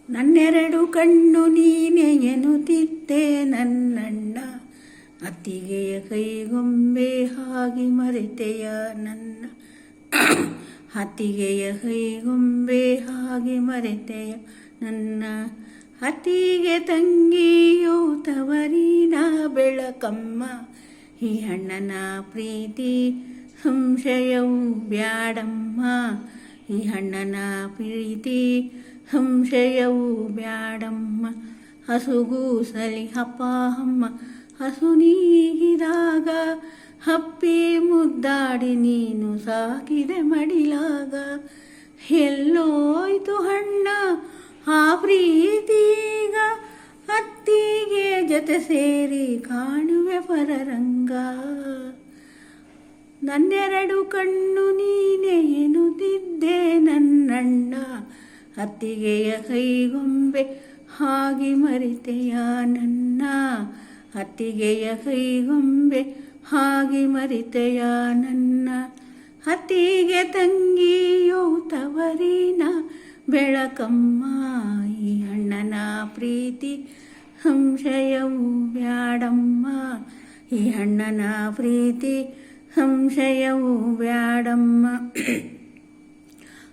ನನ್ನೆರಡು ಕಣ್ಣು ನೀನೆ ಎನ್ನುತ್ತಿದ್ದೆ ನನ್ನಣ್ಣ, ಅತ್ತಿಗೆಯ ಕೈಗೊಂಬೆ ಹಾಗೆ ಮರೆತೆಯ ನನ್ನ. ಅತ್ತಿಗೆಯ ಕೈಗೊಂಬೆ ಹಾಗೆ ಮರೆತೆಯ ನನ್ನ. ಅತ್ತಿಗೆ ತಂಗಿಯು ತವರಿನ ಬೆಳಕಮ್ಮ, ಈ ಅಣ್ಣನ ಪ್ರೀತಿ ಸಂಶಯವು ಬ್ಯಾಡಮ್ಮ. ಈ ಅಣ್ಣನ ಪ್ರೀತಿ ಸಂಶಯವು ಬ್ಯಾಡಮ್ಮ. ಹಸುಗೂಸಲಿ ಅಪ್ಪ ಅಮ್ಮ ಹಸು ನೀಗಿದಾಗ, ಹಪ್ಪಿ ಮುದ್ದಾಡಿ ನೀನು ಸಾಕಿದೆ ಮಡಿಲಾಗ. ಎಲ್ಲೋಯ್ತು ಅಣ್ಣ ಆ ಪ್ರೀತಿಗ, ಅತ್ತಿಗೆ ಜೊತೆ ಸೇರಿ ಕಾಣುವೆ ಪರರಂಗ. ನನ್ನೆರಡು ಕಣ್ಣು ನೀನೆ ಎನ್ನುತ್ತಿದ್ದೆ ನನ್ನಣ್ಣ, ಅತ್ತಿಗೆಯ ಕೈಗೊಂಬೆ ಹಾಗೆ ಮರೆತೆಯ ನನ್ನ. ಅತ್ತಿಗೆಯ ಕೈಗೊಂಬೆ ಹಾಗೆ ಮರೆತೆಯ ನನ್ನ. ಅತ್ತಿಗೆ ತಂಗಿಯೋ ತವರಿನ ಬೆಳಕಮ್ಮ, ಈ ಅಣ್ಣನ ಪ್ರೀತಿ ಸಂಶಯವು ಬ್ಯಾಡಮ್ಮ. ಈ ಅಣ್ಣನ ಪ್ರೀತಿ ಸಂಶಯವು ಬ್ಯಾಡಮ್ಮ.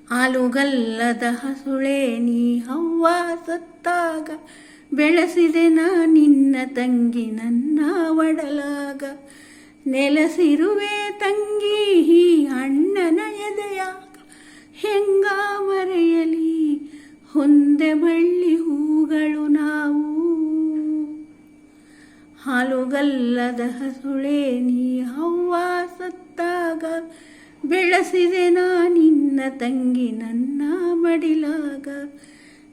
ಹಾಲುಗಲ್ಲದ ಹಸುಳೆ ನೀ ಅವ್ವ ಸತ್ತಾಗ, ಬೆಳೆಸಿದೆ ನಾ ನಿನ್ನ ತಂಗಿ ನನ್ನ ಒಡಲಾಗ. ನೆಲೆಸಿರುವೆ ತಂಗಿ ಈ ಅಣ್ಣನ ಎದೆಯಾಗ, ಹೆಂಗ ಮರೆಯಲಿ ಹೊಂದೆ ಬಳ್ಳಿ ಹೂಗಳು ನಾವು. ಹಾಲುಗಲ್ಲದ ಹಸುಳೆ ನೀ ಅವ್ವ ಸತ್ತಾಗ, ಬೆಳೆಸಿದೆ ನಾ ನಿನ್ನ ತಂಗಿ ನನ್ನ ಮಡಿಲಾಗ.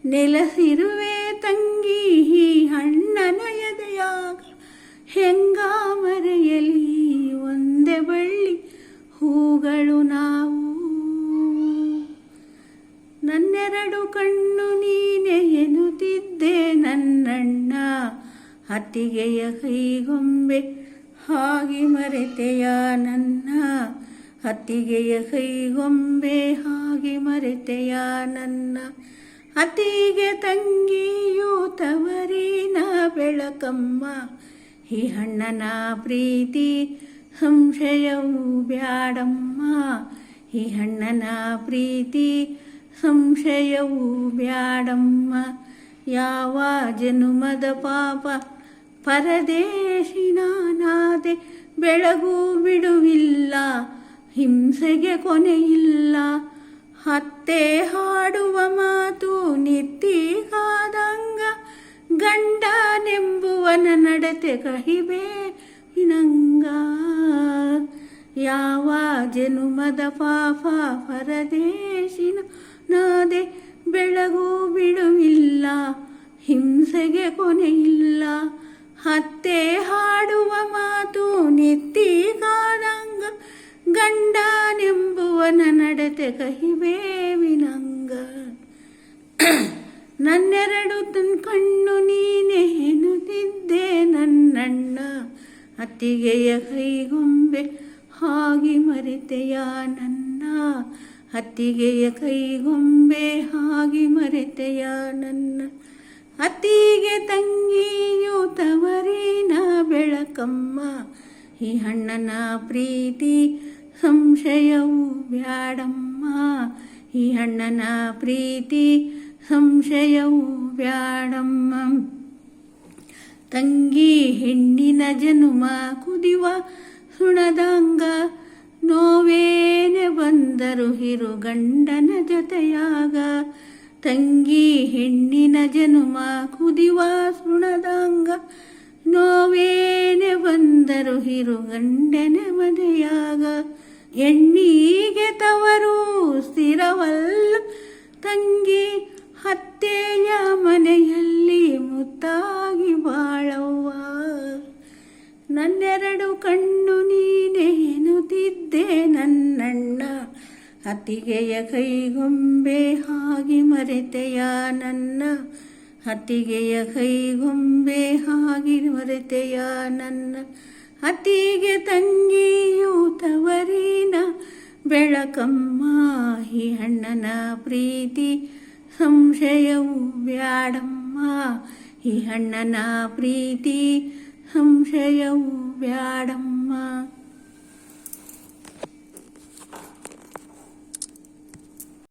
ನೆಲೆಸಿರುವೆ ತಂಗಿ ಈ ಅಣ್ಣನ ಎದೆಯಾಗ, ಹೆಂಗ ಮರೆಯಲಿ ಒಂದೇ ಬಳ್ಳಿ ಹೂಗಳು ನಾವು. ನನ್ನೆರಡು ಕಣ್ಣು ನೀನೆ ಎನ್ನುತ್ತಿದ್ದೆ ನನ್ನಣ್ಣ, ಅತ್ತಿಗೆಯ ಕೈಗೊಂಬೆ ಹಾಗೆ ಮರೆತೆಯ ನನ್ನ. ಅತ್ತಿಗೆಯ ಕೈಗೊಂಬೆ ಹಾಗೆ ಮರೆತೆಯ ನನ್ನ. ಅತ್ತಿಗೆ ತಂಗಿಯು ತವರಿನ ಬೆಳಕಮ್ಮ, ಈ ಅಣ್ಣನ ಪ್ರೀತಿ ಸಂಶಯವು ಬ್ಯಾಡಮ್ಮ. ಈ ಅಣ್ಣನ ಪ್ರೀತಿ ಸಂಶಯವು ಬ್ಯಾಡಮ್ಮ. ಯಾವ ಜನುಮದ ಪಾಪ ಪರದೇಶಿ ನಾನಾದೆ, ಬೆಳಗು ಬಿಡುವಿಲ್ಲ ಹಿಂಸೆಗೆ ಕೊನೆಯಿಲ್ಲ. ಅತ್ತೆ ಹಾಡುವ ಮಾತು ನಿತ್ತಿಗಾದಂಗ, ಗಂಡನೆಂಬುವನ ನಡತೆ ಕಹಿಬೇ ವಿನಂಗ. ಯಾವ ಜನುಮದ ಪಾಪ ಪರದೇಶಿನ ನಾದೆ, ಬೆಳಗು ಬಿಡುವಿಲ್ಲ ಹಿಂಸೆಗೆ ಕೊನೆಯಿಲ್ಲ. ಅತ್ತೆ ಹಾಡುವ ಮಾತು ನಿತ್ತಿಗಾದಂಗ, ಗಂಡನೆಂಬುವನ ನಡತೆ ಕಹಿಬೇ ವಿನಂಗ. ನನ್ನೆರಡು ಕಣ್ಣು ನೀನೆ ಎನ್ನುತ್ತಿದ್ದೆ ನನ್ನಣ್ಣ, ಅತ್ತಿಗೆಯ ಕೈಗೊಂಬೆ ಹಾಗೆ ಮರೆತೆಯ ನನ್ನ. ಅತ್ತಿಗೆಯ ಕೈಗೊಂಬೆ ಹಾಗೆ ಮರೆತೆಯ ನನ್ನ. ಅತ್ತಿಗೆ ತಂಗಿಯು ತವರಿನ ಬೆಳಕಮ್ಮ, ಈ ಅಣ್ಣನ ಪ್ರೀತಿ ಸಂಶಯವು ಬ್ಯಾಡಮ್ಮ. ಈ ಅಣ್ಣನ ಪ್ರೀತಿ ಸಂಶಯವು ಬ್ಯಾಡಮ್ಮ. ತಂಗಿ ಹೆಣ್ಣಿನ ಜನುಮ ಕುದಿವ ಸುಣದಂಗ, ನೋವೇನೆ ಬಂದರು ಹಿರು ಗಂಡನ ಜೊತೆಯಾಗ. ತಂಗಿ ಹೆಣ್ಣಿನ ಜನುಮ ಕುದಿವ ಸುಣದಂಗ, ನೋವೇನೆ ಬಂದರು ಹಿರು ಗಂಡನ ಮದೆಯಾಗ. ಹೆಣ್ಣಿಗೆ ತವರು ಸ್ಥಿರವಲ್ಲ ತಂಗಿ, ಅತ್ತೆಯ ಮನೆಯಲ್ಲಿ ಮುತ್ತಾಗಿ ಬಾಳವ್ವ. ನನ್ನೆರಡು ಕಣ್ಣು ನೀನೆ ಎನ್ನುತ್ತಿದ್ದೆ ನನ್ನಣ್ಣ, ಅತ್ತಿಗೆಯ ಕೈಗೊಂಬೆ ಹಾಗೆ ಮರೆತೆಯ ನನ್ನ. ಅತ್ತಿಗೆಯ ಕೈಗೊಂಬೆ ಹಾಗೆ ಮರೆತೆಯ ನನ್ನ. ಅತ್ತಿಗೆ ತಂಗಿಯು ತವರಿನ ಬೆಳಕಮ್ಮ, ಈ ಅಣ್ಣನ ಪ್ರೀತಿ ಸಂಶಯವು ಬ್ಯಾಡಮ್ಮ ಈ ಅಣ್ಣನ ಪ್ರೀತಿ ಸಂಶಯವು ಬ್ಯಾಡಮ್ಮ.